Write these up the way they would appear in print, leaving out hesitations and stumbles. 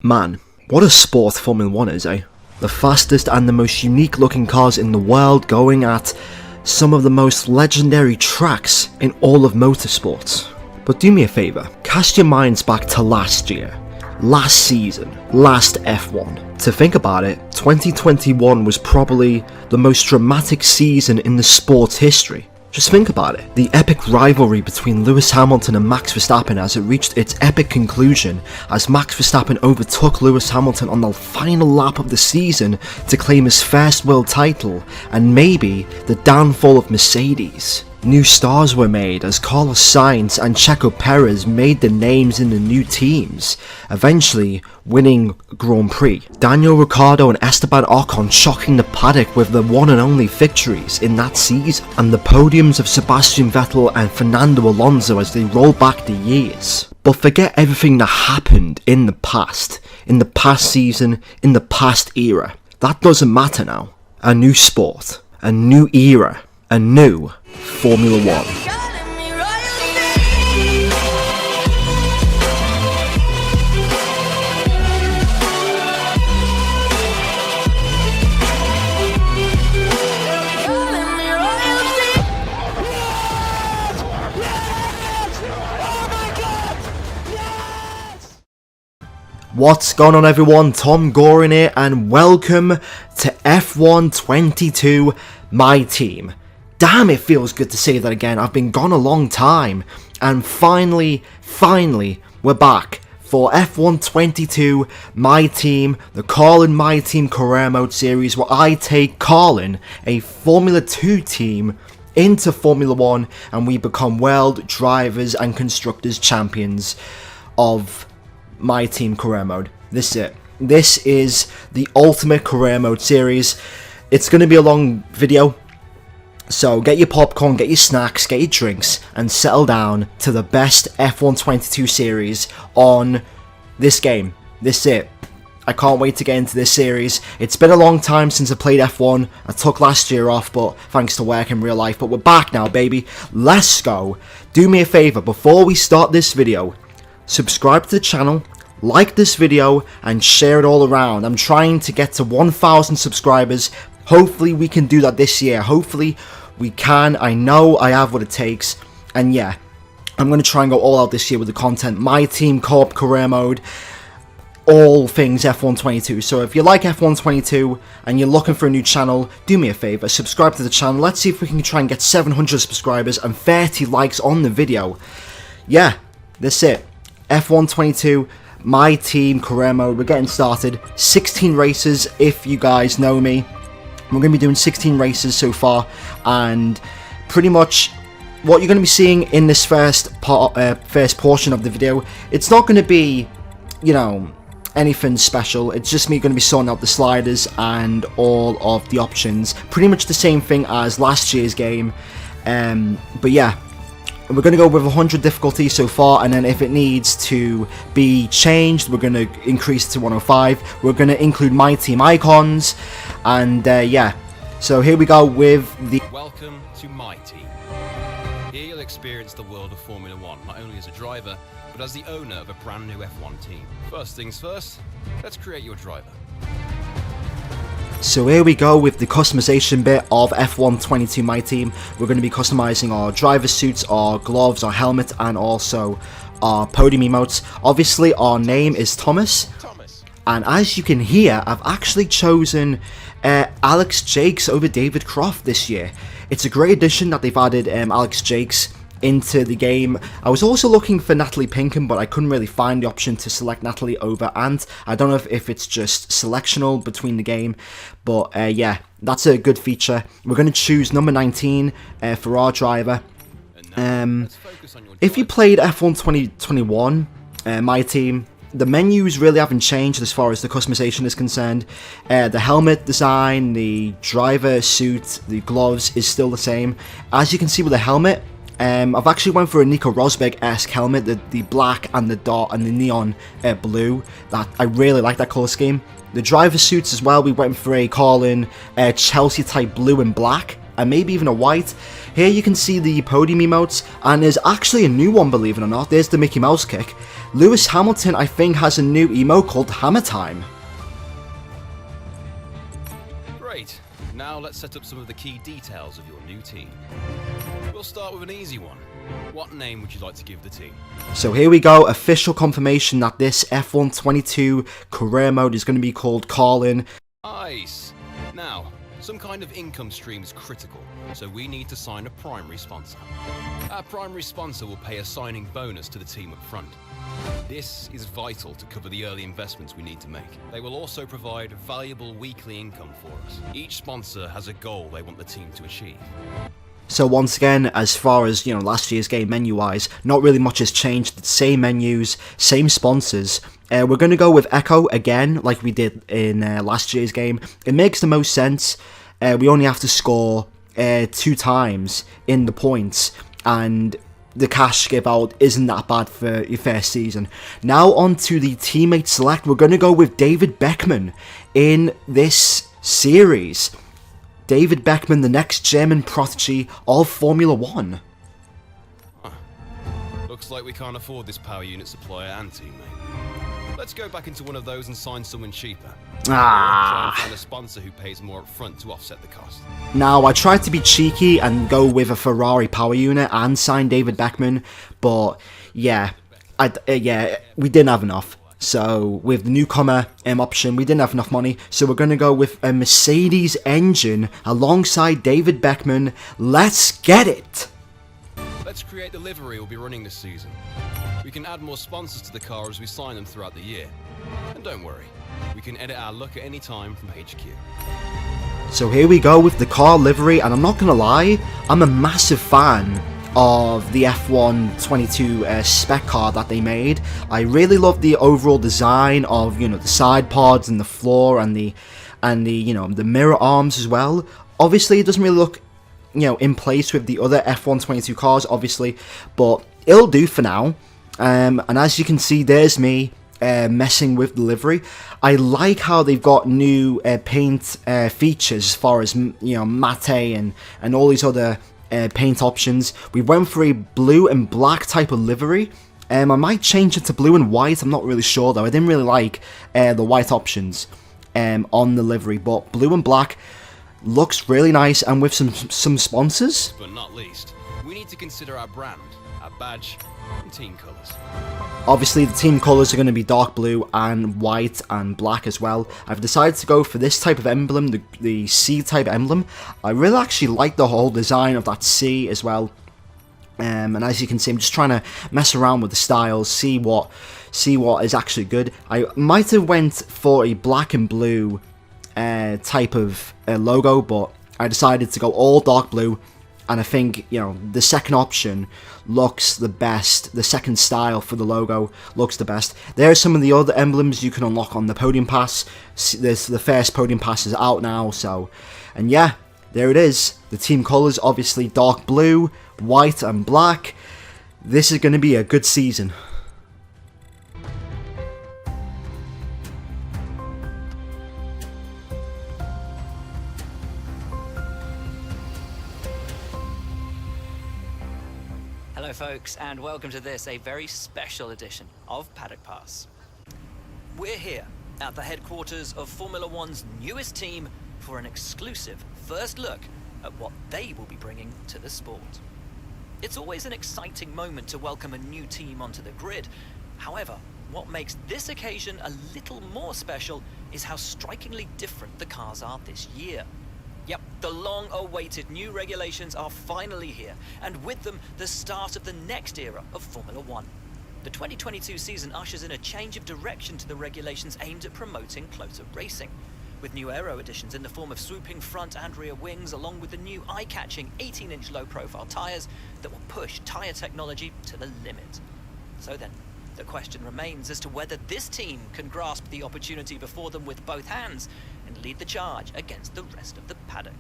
Man, what a sport Formula 1 is, eh? The fastest and the most unique looking cars in the world going at some of the most legendary tracks in all of motorsports. But do me a favour, cast your minds back to last year, last season, last F1. To think about it, 2021 was probably the most dramatic season in the sport's history. Just think about it. The epic rivalry between Lewis Hamilton and Max Verstappen as it reached its epic conclusion as Max Verstappen overtook Lewis Hamilton on the final lap of the season to claim his first world title, and maybe the downfall of Mercedes. New stars were made as Carlos Sainz and Checo Perez made the names in the new teams, eventually winning Grand Prix. Daniel Ricciardo and Esteban Ocon shocking the paddock with the one and only victories in that season, and the podiums of Sebastian Vettel and Fernando Alonso as they roll back the years. But forget everything that happened in the past season, in the past era. That doesn't matter now. A new sport, a new era, a new Formula 1. What's going on everyone, TomGorian here and welcome to F1 22, my team. Damn, it feels good to say that again. I've been gone a long time and finally, we're back for F1 22, my team, the CARLIN My Team Career Mode series where I take CARLIN, a Formula 2 team, into Formula 1 and we become world drivers and constructors champions of My Team Career Mode. This is it. This is the ultimate career mode series. It's going to be a long video, so get your popcorn, get your snacks, get your drinks, and settle down to the best F1 22 series on this game. This is it. I can't wait to get into this series. It's been a long time since I played F1. I took last year off, but thanks to work in real life. But we're back now, baby. Let's go. Do me a favor, before we start this video, subscribe to the channel, like this video, and share it all around. I'm trying to get to 1,000 subscribers. Hopefully we can do that this year. Hopefully we can. I know I have what it takes. And yeah, I'm going to try and go all out this year with the content. My Team Co-op Career Mode. All things F1 22. So if you like F1 22 and you're looking for a new channel, do me a favor, subscribe to the channel. Let's see if we can try and get 700 subscribers and 30 likes on the video. Yeah, that's it. F1 22, My Team Career Mode. We're getting started. 16 races, if you guys know me. We're going to be doing 16 races so far, and pretty much what you're going to be seeing in this first portion of the video, it's not going to be, you know, anything special. It's just me going to be sorting out the sliders and all of the options. Pretty much the same thing as last year's game, but yeah. We're going to go with 100 difficulty so far, and then if it needs to be changed, we're going to increase to 105. We're going to include My Team icons, and yeah. So here we go with the... Welcome to My Team. Here you'll experience the world of Formula 1, not only as a driver, but as the owner of a brand new F1 team. First things first, let's create your driver. So here we go with the customization bit of F1 22 My Team. We're going to be customizing our driver suits, our gloves, our helmet, and also our podium emotes. Obviously our name is Thomas. And as you can hear, I've actually chosen Alex Jakes over David Croft this year. It's a great addition that they've added Alex Jakes into the game. I was also looking for Natalie Pinkham, but I couldn't really find the option to select Natalie over Ant. I don't know if it's just selectional between the game, but yeah, that's a good feature. We're going to choose number 19 for our driver. If you played F1 2021, My Team, the menus really haven't changed as far as the customization is concerned. The helmet design, the driver suit, the gloves is still the same. As you can see with the helmet, I've actually went for a Nico Rosberg-esque helmet, the black and the dark and the neon blue. That I really like that colour scheme. The driver suits as well, we went for a CARLIN Chelsea type blue and black. and maybe even a white. Here you can see the podium emotes, and there's actually a new one, believe it or not. There's the Mickey Mouse kick. Lewis Hamilton, I think, has a new emote called Hammer Time. Great. Now let's set up some of the key details of your new team. We'll start with an easy one. What name would you like to give the team? So here we go, official confirmation that this F1 22 career mode is going to be called CARLIN. Nice. Now, some kind of income stream is critical, so we need to sign a primary sponsor. Our primary sponsor will pay a signing bonus to the team up front. This is vital to cover the early investments we need to make. They will also provide valuable weekly income for us. Each sponsor has a goal they want the team to achieve. So once again, as far as, you know, last year's game menu-wise, not really much has changed. Same menus, same sponsors. We're going to go with Echo again, like we did in last year's game. It makes the most sense. We only have to score 2 times in the points, and the cash give out isn't that bad for your first season. Now on to the teammate select. We're going to go with David Beckman in this series. David Beckman, the next German prodigy of Formula 1. Huh. Looks like we can't afford this power unit supplier and teammate. Let's go back into one of those and sign someone cheaper. Try and find a sponsor who pays more up front to offset the cost. Now, I tried to be cheeky and go with a Ferrari power unit and sign David Beckman, but yeah, we didn't have enough. So with the newcomer option, we didn't have enough money, so we're going to go with a Mercedes engine alongside David Beckman. Let's get it! Let's create the livery we'll be running this season. We can add more sponsors to the car as we sign them throughout the year. And don't worry, we can edit our look at any time from HQ. So here we go with the car livery, and I'm not going to lie, I'm a massive fan of the F1 22 spec car that they made. I really love the overall design of, you know, the side pods and the floor and the you know, the mirror arms as well. Obviously it doesn't really look, you know, in place with the other F1 22 cars, obviously, but it'll do for now. And as you can see, there's me messing with the livery. I like how they've got new paint features as far as, you know, matte and all these other paint options. We went for a blue and black type of livery. I might change it to blue and white. I'm not really sure though. I didn't really like the white options on the livery, but blue and black looks really nice, and with some sponsors. But not least, we need to consider our brand, our badge, and team colours. Obviously the team colours are going to be dark blue and white and black as well. I've decided to go for this type of emblem, the C type emblem. I really actually like the whole design of that C as well. And as you can see, I'm just trying to mess around with the styles, see what is actually good. I might have went for a black and blue type of logo, but I decided to go all dark blue. And I think, you know, the second option looks the best. The second style for the logo looks the best. There are some of the other emblems you can unlock on the podium pass. There's the first podium pass is out now, so, and yeah, there it is. The team colours, obviously dark blue, white and black. This is going to be a good season. Hello folks, and welcome to this, a very special edition of Paddock Pass. We're here at the headquarters of Formula One's newest team for an exclusive first look at what they will be bringing to the sport. It's always an exciting moment to welcome a new team onto the grid. However, what makes this occasion a little more special is how strikingly different the cars are this year. Yep, the long-awaited new regulations are finally here, and with them, the start of the next era of Formula One. The 2022 season ushers in a change of direction to the regulations aimed at promoting closer racing, with new aero additions in the form of swooping front and rear wings, along with the new eye-catching 18-inch low-profile tyres that will push tyre technology to the limit. So then, the question remains as to whether this team can grasp the opportunity before them with both hands and lead the charge against the rest of the paddock.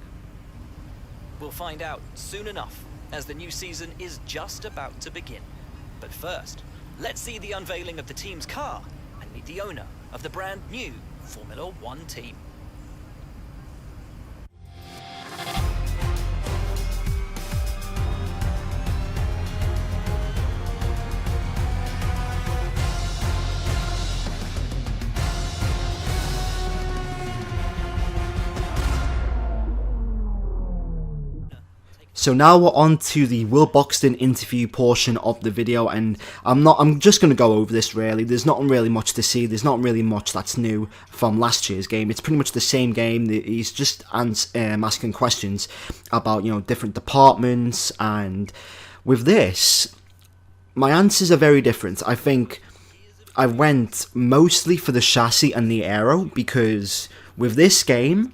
We'll find out soon enough, as the new season is just about to begin. But first, let's see the unveiling of the team's car and meet the owner of the brand new Formula One team. So now we're on to the Will Boxton interview portion of the video, and I'm just going to go over this really. There's not really much to see, there's not really much that's new from last year's game. It's pretty much the same game. He's just asking questions about, you know, different departments, and with this, my answers are very different. I think I went mostly for the chassis and the aero, because with this game,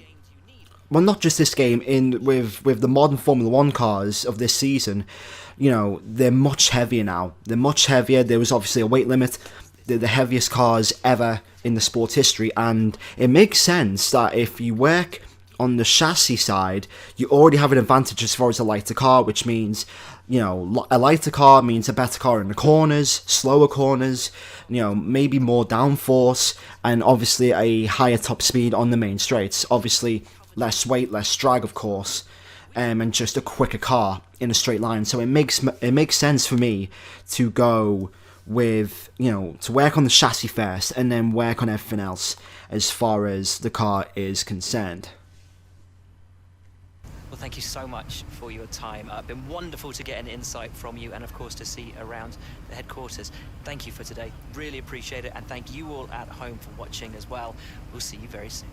well, not just this game, with the modern Formula 1 cars of this season, you know, they're much heavier now. They're much heavier. There was obviously a weight limit. They're the heaviest cars ever in the sport's history, and it makes sense that if you work on the chassis side, you already have an advantage as far as a lighter car, which means, you know, a lighter car means a better car in the corners, slower corners, you know, maybe more downforce, and obviously a higher top speed on the main straights. Obviously, less weight, less drag, of course, and just a quicker car in a straight line. So it makes sense for me to go with, you know, to work on the chassis first and then work on everything else as far as the car is concerned. Well, thank you so much for your time. It's been wonderful to get an insight from you, and of course to see around the headquarters. Thank you for today. Really appreciate it, and thank you all at home for watching as well. We'll see you very soon.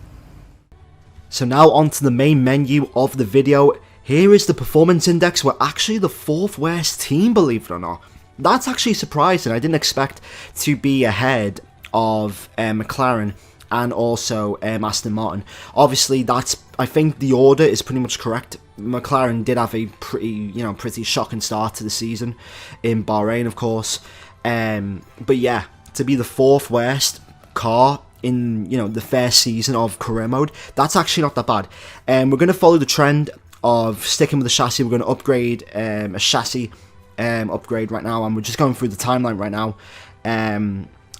So now onto the main menu of the video. Here is the performance index. We're actually the 4th worst team, believe it or not. That's actually surprising. I didn't expect to be ahead of McLaren and also Aston Martin. Obviously, I think the order is pretty much correct. McLaren did have a pretty shocking start to the season in Bahrain, of course. But yeah, to be the 4th worst car in, you know, the first season of career mode, that's actually not that bad. We're going to follow the trend of sticking with the chassis. We're going to upgrade a chassis upgrade right now, and we're just going through the timeline right now.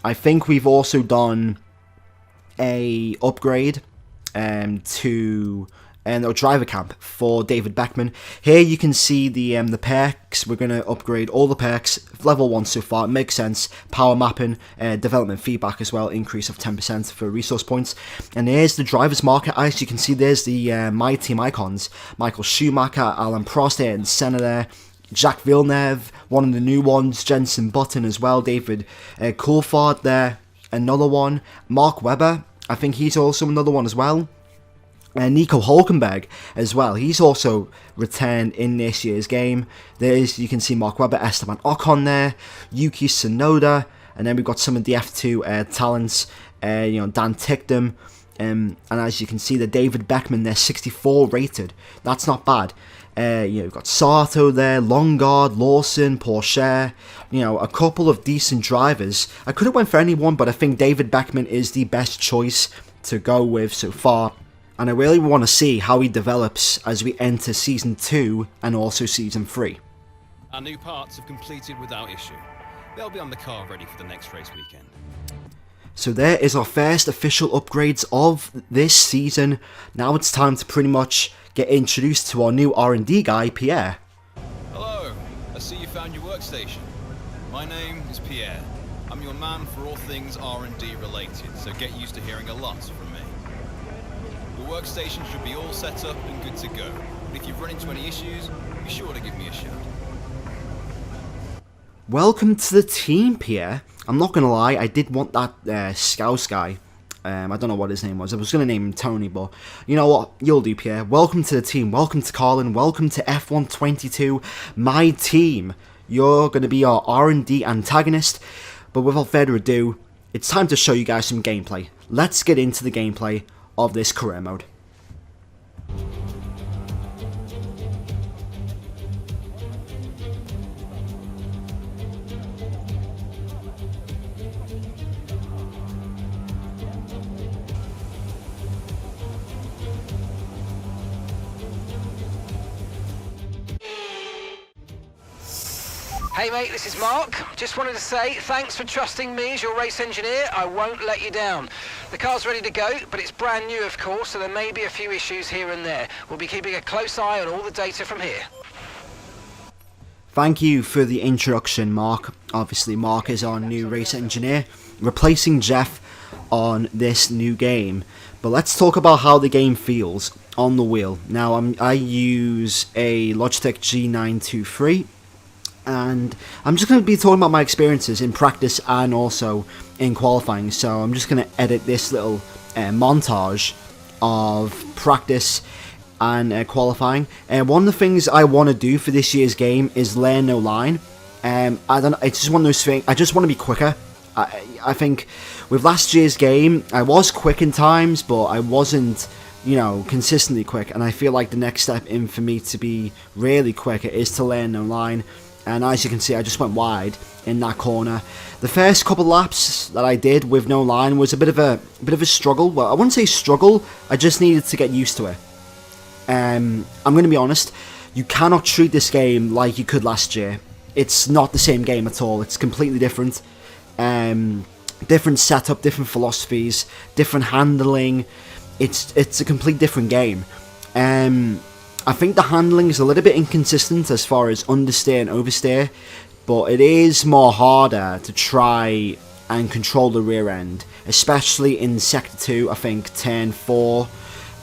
I think we've also done a upgrade to a driver camp for David Beckman. Here you can see the perks. We're going to upgrade all the perks, level 1 so far. It makes sense. Power mapping, development feedback as well, increase of 10% for resource points. And here's the driver's market. As you can see, there's the My Team icons. Michael Schumacher, Alain Prost here in center there. Jacques Villeneuve, one of the new ones. Jenson Button as well. David Coulthard there, another one. Mark Webber, I think he's also another one as well. Nico Hulkenberg as well. He's also returned in this year's game. You can see Mark Webber, Esteban Ocon there, Yuki Tsunoda, and then we've got some of the F2 talents, you know, Dan Ticktum, and as you can see, the David Beckman there, 64 rated. That's not bad. You know, we've got Sato there, Longard, Lawson, Porsche, you know, a couple of decent drivers. I could have went for anyone, but I think David Beckman is the best choice to go with so far. And I really want to see how he develops as we enter Season 2 and also Season 3. Our new parts have completed without issue. They'll be on the car ready for the next race weekend. So there is our first official upgrades of this season. Now it's time to pretty much get introduced to our new R&D guy, Pierre. Hello, I see you found your workstation. My name is Pierre. I'm your man for all things R&D related, so get used to hearing a lot from me. Your workstation should be all set up and good to go. But if you've run into any issues, be sure to give me a shout. Welcome to the team, Pierre. I'm not going to lie, I did want that Scouse guy. I don't know what his name was. I was going to name him Tony, but you know what? You'll do, Pierre. Welcome to the team. Welcome to Carlin. Welcome to F1 22, my team. You're going to be our R&D antagonist. But without further ado, it's time to show you guys some gameplay. Let's get into the gameplay of this career mode. Hey mate, this is Mark. Just wanted to say thanks for trusting me as your race engineer. I won't let you down. The car's ready to go, but it's brand new of course, so there may be a few issues here and there. We'll be keeping a close eye on all the data from here. Thank you for the introduction, Mark. Obviously, Mark is our new race engineer, replacing Jeff on this new game. But let's talk about how the game feels. on the wheel. Now I use a Logitech G923, and I'm just going to be talking about my experiences in practice and also in qualifying. So I'm just going to edit this little montage of practice and qualifying. One of the things I want to do for this year's game is learn no line. It's just one of those things. I just want to be quicker. I think with last year's game, I was quick in times, but I wasn't, consistently quick. And I feel like the next step in for me to be really quicker is to learn no line. And as you can see, I just went wide in that corner. The first couple laps that I did with no line was a bit of a struggle. Well, I wouldn't say struggle. I just needed to get used to it. I'm going to be honest. You cannot treat this game like you could last year. It's not the same game at all. It's completely different. Different setup, different philosophies, different handling. It's a complete different game. I think the handling is a little bit inconsistent as far as understeer and oversteer, but it is more harder to try and control the rear end, especially in Sector 2. I think Turn 4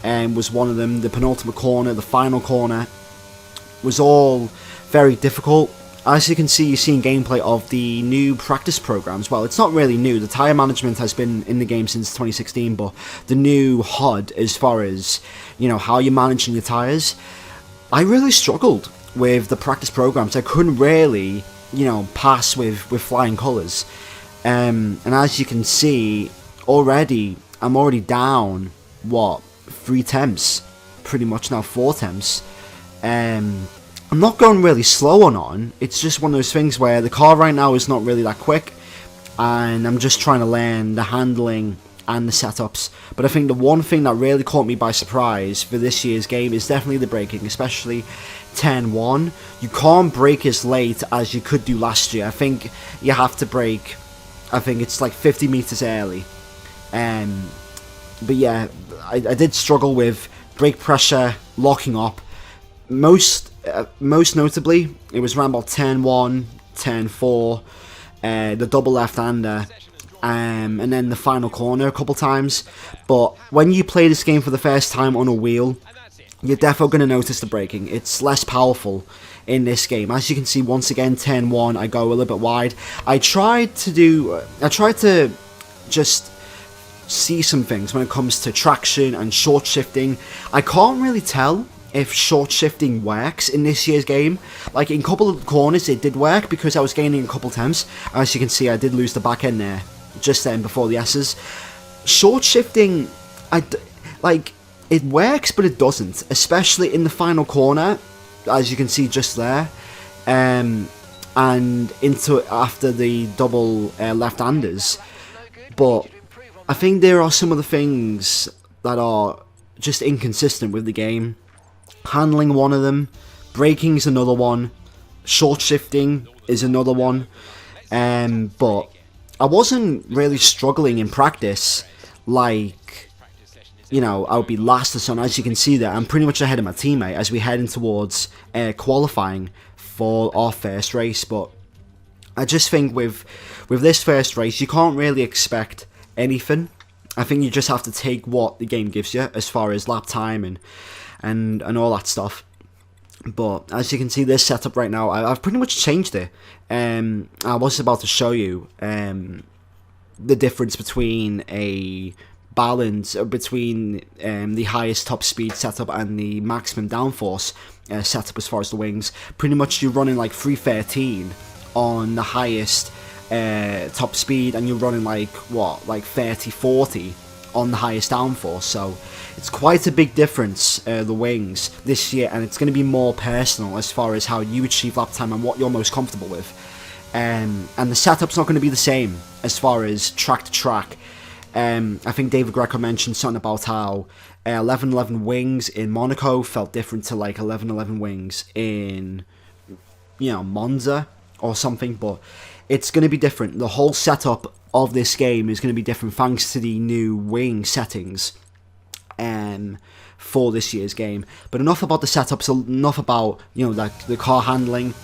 was one of them. The penultimate corner, the final corner, was all very difficult. As you can see, you're seeing gameplay of the new practice programs. Well, it's not really new. The tyre management has been in the game since 2016, but the new HUD, as far as, how you're managing the tyres, I really struggled with the practice programs. I couldn't really, pass with flying colours. And as you can see, I'm already down, 3 temps? Pretty much now 4 temps. I'm not going really slow on. It's just one of those things where the car right now is not really that quick, and I'm just trying to learn the handling and the setups. But I think the one thing that really caught me by surprise for this year's game is definitely the braking, especially Turn 1. You can't brake as late as you could do last year. I think you have to brake, I think it's like 50 meters early. But yeah, I did struggle with brake pressure, locking up. Most notably, it was around about Turn 1, Turn 4, the double left-hander, and then the final corner a couple times. But when you play this game for the first time on a wheel, you're definitely going to notice the braking. It's less powerful in this game. As you can see, once again, Turn 1, I go a little bit wide. I tried to just see some things when it comes to traction and short shifting. I can't really tell if short shifting works in this year's game. Like in a couple of corners it did work because I was gaining a couple temps. As you can see, I did lose the back end there just then before the S's. Short shifting, it works but it doesn't, especially in the final corner, as you can see just there, and into after the double left-handers. But I think there are some of the things that are just inconsistent with the game. Handling, one of them. Braking is another one. Short shifting is another one. But I wasn't really struggling in practice like, I would be last or something. As you can see there, I'm pretty much ahead of my teammate as we head in towards qualifying for our first race. But I just think with this first race, you can't really expect anything. I think you just have to take what the game gives you as far as lap time and all that stuff. But as you can see, this setup right now, I've pretty much changed it. I was about to show you the difference between a balance between the highest top speed setup and the maximum downforce setup as far as the wings. Pretty much you're running like 313 on the highest top speed, and you're running like 30-40 on the highest downforce. So it's quite a big difference, the wings this year, and it's going to be more personal as far as how you achieve lap time and what you're most comfortable with. And the setup's not going to be the same as far as track to track. I think David Greco mentioned something about how 1111 wings in Monaco felt different to like 1111 wings in Monza or something, but it's going to be different. The whole setup of this game is going to be different thanks to the new wing settings for this year's game. But enough about the setups, enough about like the car handling.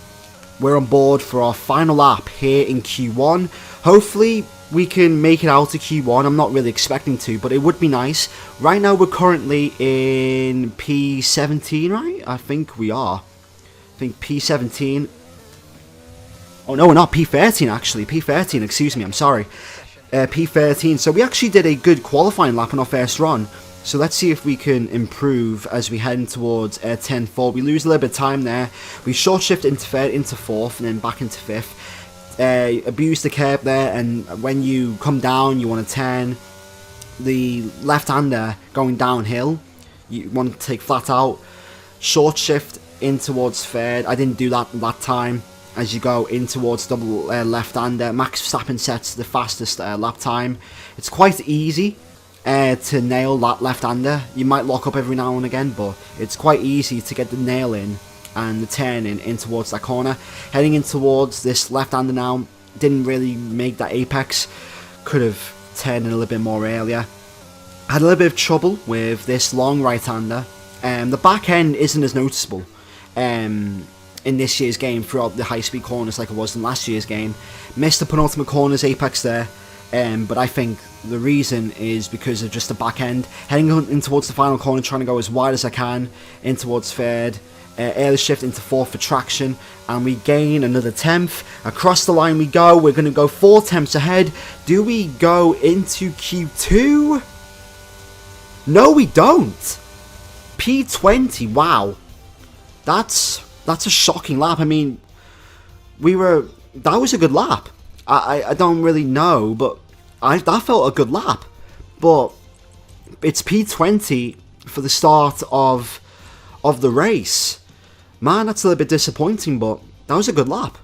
we're on board for our final lap here in Q1. Hopefully we can make it out to Q1. I'm not really expecting to, but it would be nice. Right now we're currently in P17, right? I think we are. I think P17. Oh no, we're not. P13 actually. P13, excuse me, I'm sorry. P13. So we actually did a good qualifying lap on our first run. So let's see if we can improve as we head in towards 10-4. We lose a little bit of time there. We short shift into third, into fourth, and then back into fifth. Abuse the curb there, and when you come down, you want to turn the left-hander going downhill. You want to take flat out. Short shift in towards third. I didn't do that time. As you go in towards double left-hander, Max Verstappen sets the fastest lap time. It's quite easy to nail that left-hander. You might lock up every now and again, but it's quite easy to get the nail in and the turn in towards that corner. Heading in towards this left-hander now, didn't really make that apex. Could have turned in a little bit more earlier. Had a little bit of trouble with this long right-hander. The back end isn't as noticeable in this year's game throughout the high-speed corners like it was in last year's game. Missed the penultimate corners apex there, but I think the reason is because of just the back end. Heading in towards the final corner, trying to go as wide as I can in towards third. Early shift into fourth for traction, and we gain another 10th. Across the line we go. We're going to go 4 tenths ahead. Do we go into Q2? No, we don't. P20. Wow, that's a shocking lap. I mean, that was a good lap. I don't really know, but that felt a good lap. But it's P20 for the start of the race. Man, that's a little bit disappointing, but that was a good lap.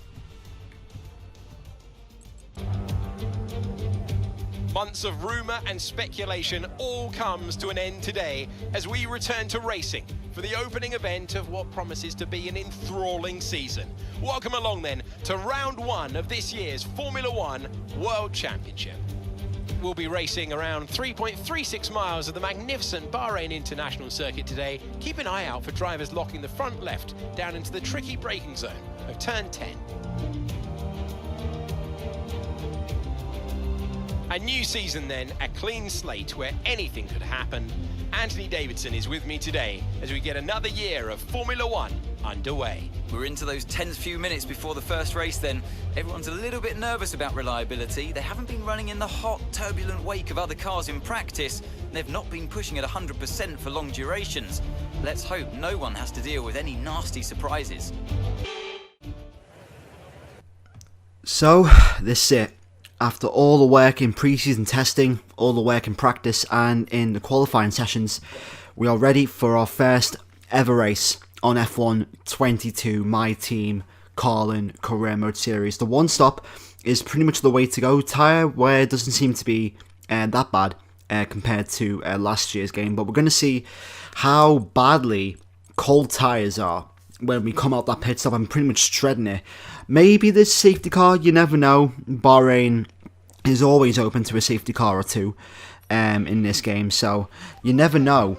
Months of rumour and speculation all comes to an end today as we return to racing for the opening event of what promises to be an enthralling season. Welcome along then to round 1 of this year's Formula 1 World Championship. We'll be racing around 3.36 miles of the magnificent Bahrain International Circuit today. Keep an eye out for drivers locking the front left down into the tricky braking zone of turn 10. A new season then, a clean slate where anything could happen. Anthony Davidson is with me today as we get another year of Formula 1 underway. We're into those tense few minutes before the first race then. Everyone's a little bit nervous about reliability. They haven't been running in the hot, turbulent wake of other cars in practice. They've not been pushing at 100% for long durations. Let's hope no one has to deal with any nasty surprises. So, this is it. After all the work in pre-season testing, all the work in practice and in the qualifying sessions, we are ready for our first ever race on F1 22, my team, CARLIN Career Mode Series. The one stop is pretty much the way to go. Tyre wear doesn't seem to be that bad compared to last year's game, but we're going to see how badly cold tyres are when we come out that pit stop. I'm pretty much dreading it. Maybe this safety car, you never know. Bahrain is always open to a safety car or two in this game, so you never know.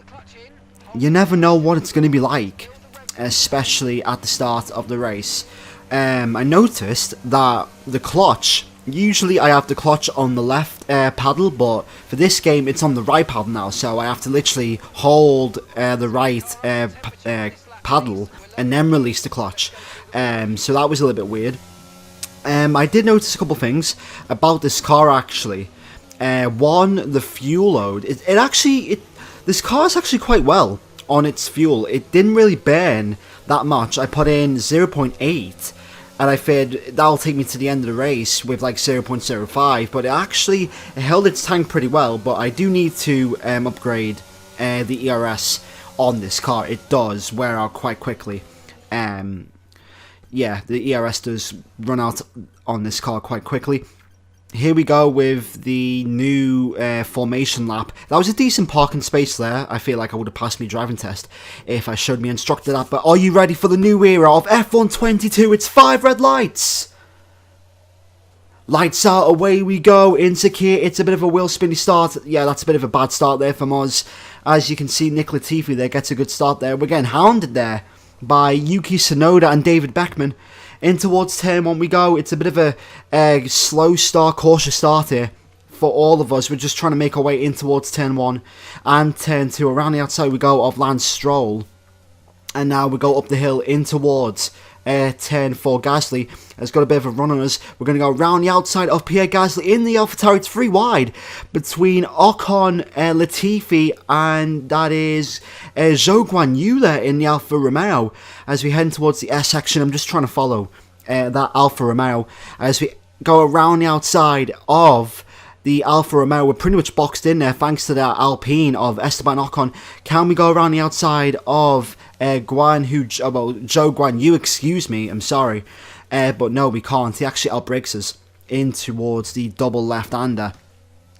You never know what it's going to be like, especially at the start of the race. I noticed that the clutch, usually I have the clutch on the left paddle, but for this game it's on the right paddle now, so I have to literally hold the right paddle and then release the clutch. So that was a little bit weird. I did notice a couple things about this car actually. One, the fuel load. This car is actually quite well on its fuel. It didn't really burn that much. I put in 0.8 and I figured that'll take me to the end of the race with like 0.05, but it held its tank pretty well. But I do need to upgrade the ERS on this car. It does wear out quite quickly. Yeah, the ERS does run out on this car quite quickly. Here we go with the new formation lap. That was a decent parking space there. I feel like I would have passed my driving test if I showed me instructor that. But are you ready for the new era of F1 22? It's 5 red lights. Lights out, away we go, into gear. It's a bit of a wheel spinny start. Yeah, that's a bit of a bad start there from us. As you can see, Nick Latifi there gets a good start there. We're getting hounded there by Yuki Tsunoda and David Beckman. In towards turn 1 we go. It's a bit of a slow start, cautious start here for all of us. We're just trying to make our way in towards turn 1 and turn 2. Around the outside we go of Lance Stroll. And now we go up the hill in towards turn 4. Gasly has got a bit of a run on us. We're going to go around the outside of Pierre Gasly in the AlphaTauri. It's 3 wide between Ocon, Latifi, and that is Zhou Guanyu there in the Alfa Romeo. As we head towards the S section, I'm just trying to follow that Alfa Romeo. As we go around the outside of the Alfa Romeo, we're pretty much boxed in there thanks to that Alpine of Esteban Ocon. Can we go around the outside of Zhou Guanyu, excuse me, I'm sorry. But no, we can't. He actually outbrakes us in towards the double left-hander.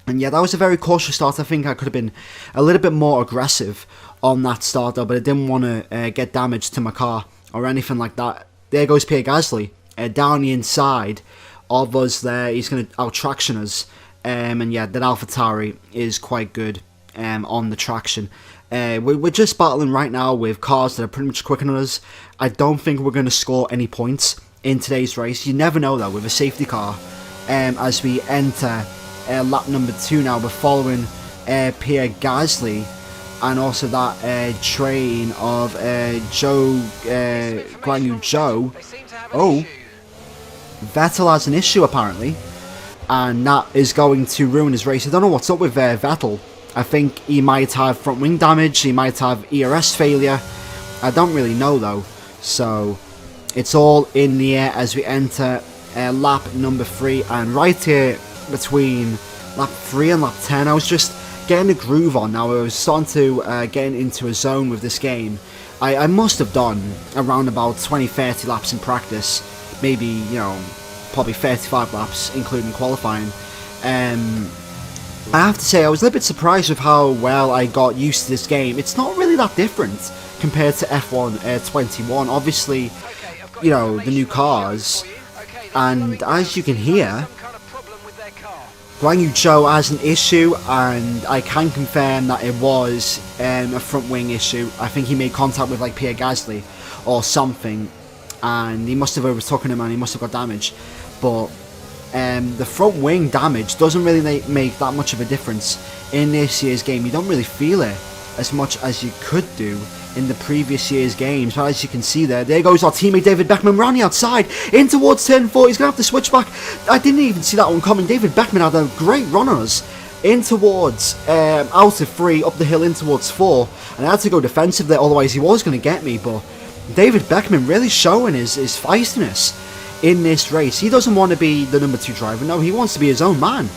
And yeah, that was a very cautious start. I think I could have been a little bit more aggressive on that start though, but I didn't want to get damage to my car or anything like that. There goes Pierre Gasly down the inside of us there. He's going to out-traction us. And yeah, that AlphaTauri is quite good on the traction. We're just battling right now with cars that are pretty much quicker than us. I don't think we're going to score any points in today's race. You never know though with a safety car. As we enter lap number 2 now, we're following Pierre Gasly and also that train of Guanyu Zhou. Oh, Vettel has an issue apparently. And that is going to ruin his race. I don't know what's up with Vettel. I think he might have front wing damage. He might have ERS failure. I don't really know though. So it's all in the air as we enter lap number 3. And right here between lap 3 and lap 10, I was just getting a groove on now. I was starting to get into a zone with this game. I must have done around about 20-30 laps in practice. Maybe, you know, probably 35 laps, including qualifying. I have to say, I was a little bit surprised with how well I got used to this game. It's not really that different compared to F1 21. Obviously, you know, the new cars. And as you can hear, Guanyu Zhou has an issue, and I can confirm that it was a front wing issue. I think he made contact with like Pierre Gasly or something, and he must have overtaken him and he must have got damage. But the front wing damage doesn't really make that much of a difference in this year's game. You don't really feel it as much as you could do in the previous year's games. But as you can see there goes our teammate David Beckman around the outside in towards turn 4. He's going to have to switch back. I didn't even see that one coming. David Beckman had a great run on us in towards out of 3 up the hill in towards 4, and I had to go defensive there, otherwise he was going to get me. But David Beckman really showing his feistiness in this race. He doesn't want to be the number 2 driver. No, he wants to be his own man.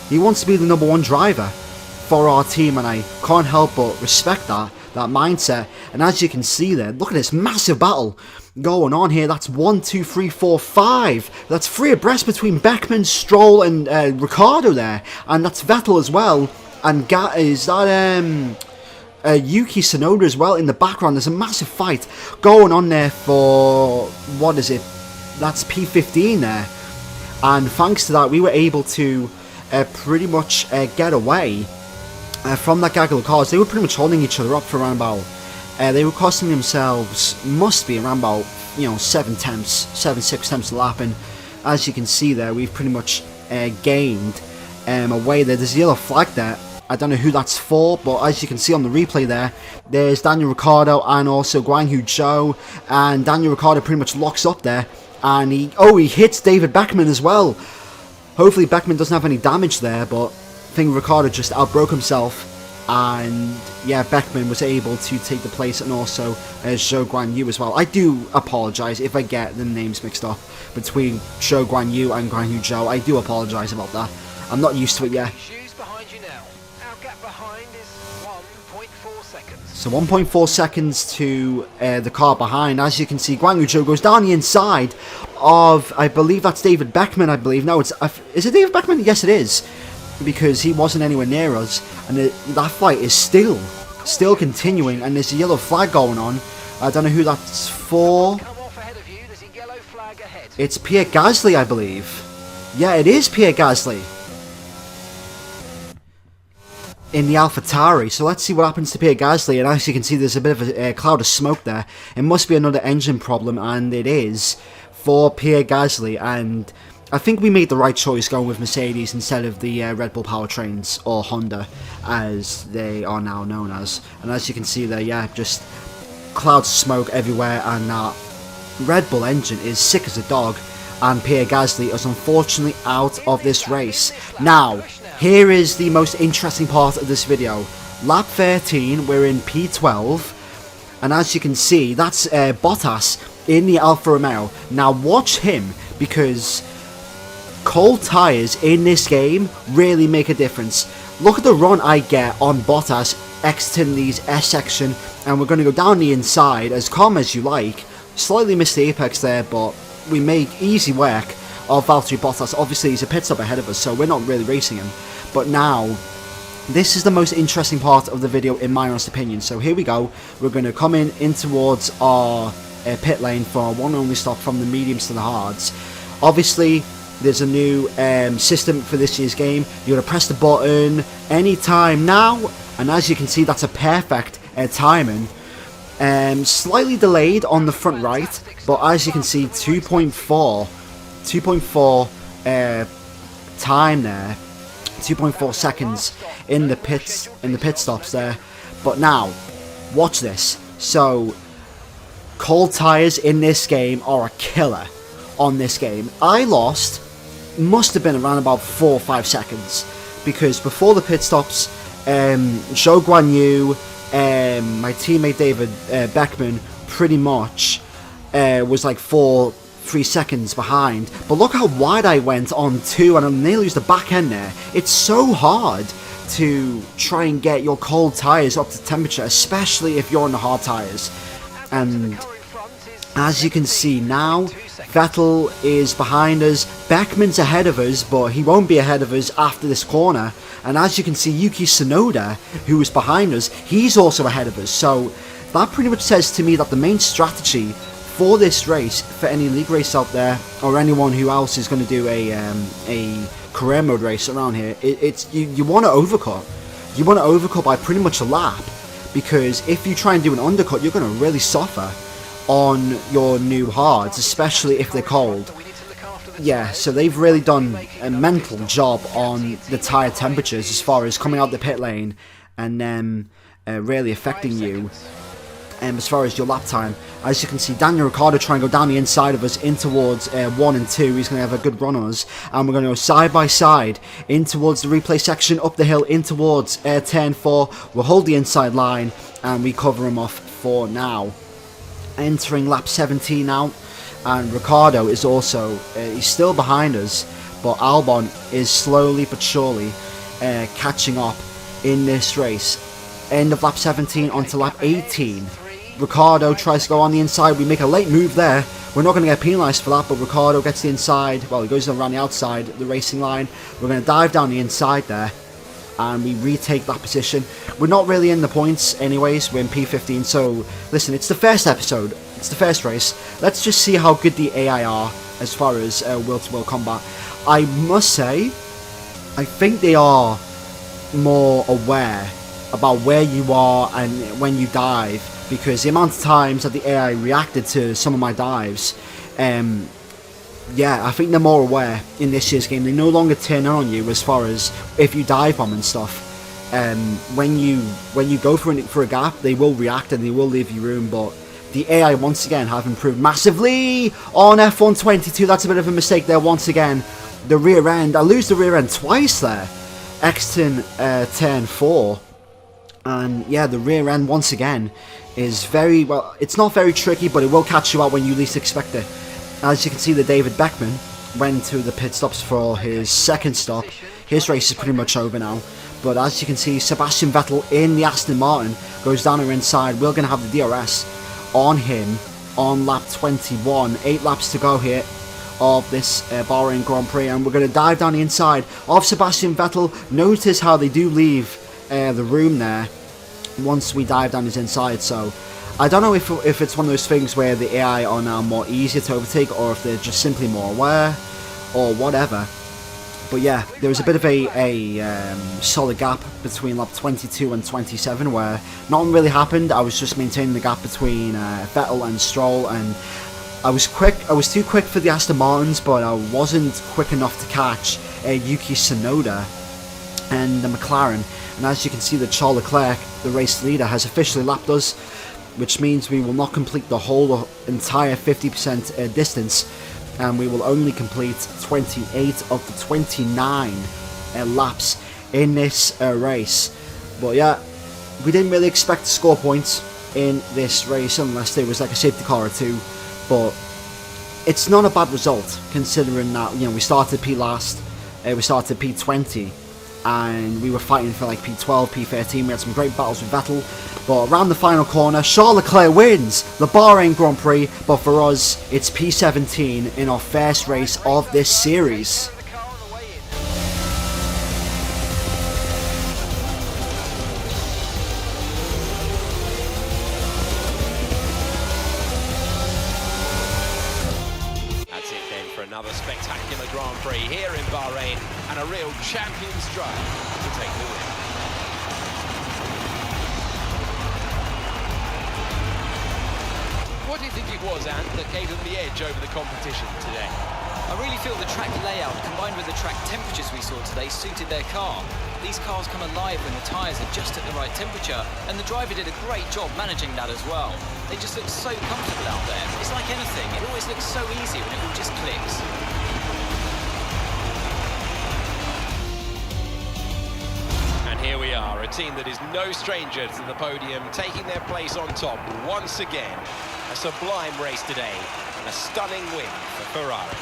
He wants to be the number 1 driver for our team, and I can't help but respect that mindset. And as you can see there, look at this massive battle going on here. That's 1, 2, 3, 4, 5. That's 3 abreast between Beckman, Stroll, and Ricciardo there, and that's Vettel as well. And is that Yuki Tsunoda as well in the background. There's a massive fight going on there for, what is it? That's P15 there. And thanks to that, we were able to pretty much get away from that gaggle of cars. They were pretty much holding each other up for around about, they were costing themselves, must be around about, 7, 6 tenths a lap. And as you can see there, we've pretty much gained away there. There's a yellow flag there. I don't know who that's for, but as you can see on the replay there, there's Daniel Ricciardo and also Guanyu Zhou, and Daniel Ricciardo pretty much locks up there, and he hits David Beckman as well. Hopefully Beckman doesn't have any damage there, but I think Ricciardo just outbroke himself, and yeah, Beckman was able to take the place, and also Zhou Guanyu as well. I do apologise if I get the names mixed up between Zhou Guanyu and Guanyu Zhou. I do apologise about that. I'm not used to it yet. So 1.4 seconds to the car behind. As you can see, Guanyu Zhou goes down the inside of, I believe that's David Beckman, I believe. No, is it David Beckman? Yes, it is. Because he wasn't anywhere near us. And that fight is still continuing. And there's a yellow flag going on. I don't know who that's for. It's Pierre Gasly, I believe. Yeah, it is Pierre Gasly in the AlphaTauri. So let's see what happens to Pierre Gasly. And as you can see, there's a bit of a cloud of smoke there. It must be another engine problem, and it is for Pierre Gasly, and I think we made the right choice going with Mercedes instead of the Red Bull powertrains, or Honda as they are now known as. And as you can see there, yeah, just clouds of smoke everywhere, and that Red Bull engine is sick as a dog, and Pierre Gasly is unfortunately out of this race. Now, here is the most interesting part of this video. Lap 13, we're in P12, and as you can see, that's Bottas in the Alfa Romeo. Now watch him, because cold tyres in this game really make a difference. Look at the run I get on Bottas exiting these S section, and we're going to go down the inside as calm as you like. Slightly missed the apex there, but we make easy work of Valtteri Bottas. Obviously he's a pit stop ahead of us, so we're not really racing him. But now, this is the most interesting part of the video in my honest opinion. So here we go, we're going to come in towards our pit lane for our one and only stop from the mediums to the hards. Obviously there's a new system for this year's game. You're going to press the button anytime now, and as you can see, that's a perfect timing. Slightly delayed on the front right, but as you can see, 2.4 time there, 2.4 seconds in the pit stops there. But now, watch this. So, cold tyres in this game are a killer on this game. I lost, must have been around about 4 or 5 seconds, because before the pit stops, Zhou Guanyu, my teammate David Beckman, pretty much was like 3 seconds behind. But look how wide I went on 2, and I nearly used the back end there. It's so hard to try and get your cold tyres up to temperature, especially if you're on the hard tyres. And as you can see now, Vettel is behind us, Beckman's ahead of us, but he won't be ahead of us after this corner. And as you can see, Yuki Tsunoda, who is behind us, he's also ahead of us. So that pretty much says to me that the main strategy for this race, for any league race out there, or anyone who else is going to do a career mode race around here, it's you want to overcut. You want to overcut by pretty much a lap, because if you try and do an undercut, you're going to really suffer on your new hards, especially if they're cold. Yeah, so they've really done a mental job on the tyre temperatures as far as coming out the pit lane and then really affecting you as far as your lap time. As you can see, Daniel Ricciardo trying to go down the inside of us in towards 1 and 2. He's going to have a good run on us, and we're going to go side by side in towards the replay section, up the hill in towards turn 4. We'll hold the inside line and we cover him off for now. Entering lap 17 now, and Ricciardo is also he's still behind us, but Albon is slowly but surely catching up in this race. End of lap 17 onto lap 18. Ricciardo tries to go on the inside. We make a late move there. We're not going to get penalised for that, but Ricciardo gets the inside. Well, he goes around the outside, the racing line. We're going to dive down the inside there, and we retake that position. We're not really in the points anyways, we're in P15, so listen, it's the first episode, it's the first race. Let's just see how good the AI are as far as will-to-will combat. I must say, I think they are more aware about where you are and when you dive, because the amount of times that the AI reacted to some of my dives, yeah, I think they're more aware in this year's game. They no longer turn on you as far as if you dive bomb and stuff. When you go for a gap, they will react and they will leave you room. But the AI once again have improved massively on F1 22. That's a bit of a mistake there once again. The rear end, I lose the rear end twice there. Exiting turn 4, and yeah, the rear end once again is very well. It's not very tricky, but it will catch you out when you least expect it. As you can see, the David Beckman went to the pit stops for his second stop. His race is pretty much over now. But as you can see, Sebastian Vettel in the Aston Martin goes down our inside. We're going to have the DRS on him on lap 21. 8 laps to go here of this Bahrain Grand Prix. And we're going to dive down the inside of Sebastian Vettel. Notice how they do leave the room there once we dive down his inside. So I don't know if it's one of those things where the AI are now more easier to overtake, or if they're just simply more aware, or whatever. But yeah, there was a bit of a solid gap between lap 22 and 27 where nothing really happened. I was just maintaining the gap between Vettel and Stroll, and I was quick. I was too quick for the Aston Martins, but I wasn't quick enough to catch Yuki Tsunoda and the McLaren. And as you can see, that Charles Leclerc, the race leader, has officially lapped us, which means we will not complete the whole entire 50% distance, and we will only complete 28 of the 29 laps in this race. But yeah, we didn't really expect to score points in this race unless there was like a safety car or two, but it's not a bad result considering that, you know, we started P last, we started P20, and we were fighting for like P12, P13. We had some great battles with Vettel, but around the final corner, Charles Leclerc wins the Bahrain Grand Prix. But for us, it's P17 in our first race of this series. That's it then for another spectacular Grand Prix here in Bahrain, and a real champion's drive to take the win. What do you think it was, Ant, that gave them the edge over the competition today? I really feel the track layout combined with the track temperatures we saw today suited their car. These cars come alive when the tyres are just at the right temperature, and the driver did a great job managing that as well. They just look so comfortable out there. It's like anything, it always looks so easy when it all just clicks. And here we are, a team that is no stranger to the podium, taking their place on top once again. A sublime race today, and a stunning win for Ferrari.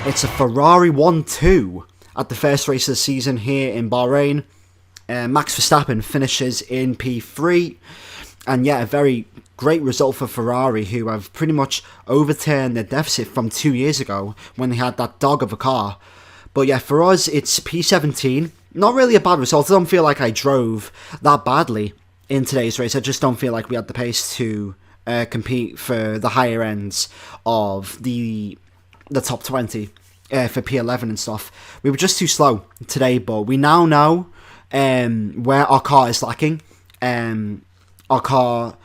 It's a Ferrari 1-2 at the first race of the season here in Bahrain. Max Verstappen finishes in P3, and yeah, a very great result for Ferrari, who have pretty much overturned their deficit from 2 years ago when they had that dog of a car. But yeah, for us, it's P17. Not really a bad result. I don't feel like I drove that badly in today's race. I just don't feel like we had the pace to compete for the higher ends of the top 20 for P11 and stuff. We were just too slow today, but we now know where our car is lacking. Our car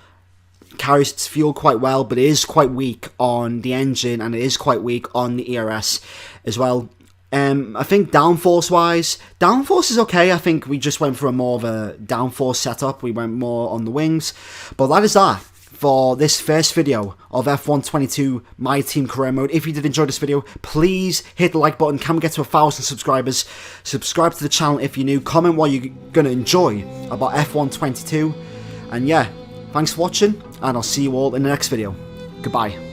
carries its fuel quite well, but it is quite weak on the engine, and it is quite weak on the ERS as well. I think downforce-wise, downforce is okay. I think we just went for a more of a downforce setup. We went more on the wings. But that is that for this first video of F1 22 My Team Career Mode. If you did enjoy this video, please hit the like button. Can we get to 1,000 subscribers? Subscribe to the channel if you're new. Comment what you're going to enjoy about F1 22. And yeah, thanks for watching, and I'll see you all in the next video. Goodbye.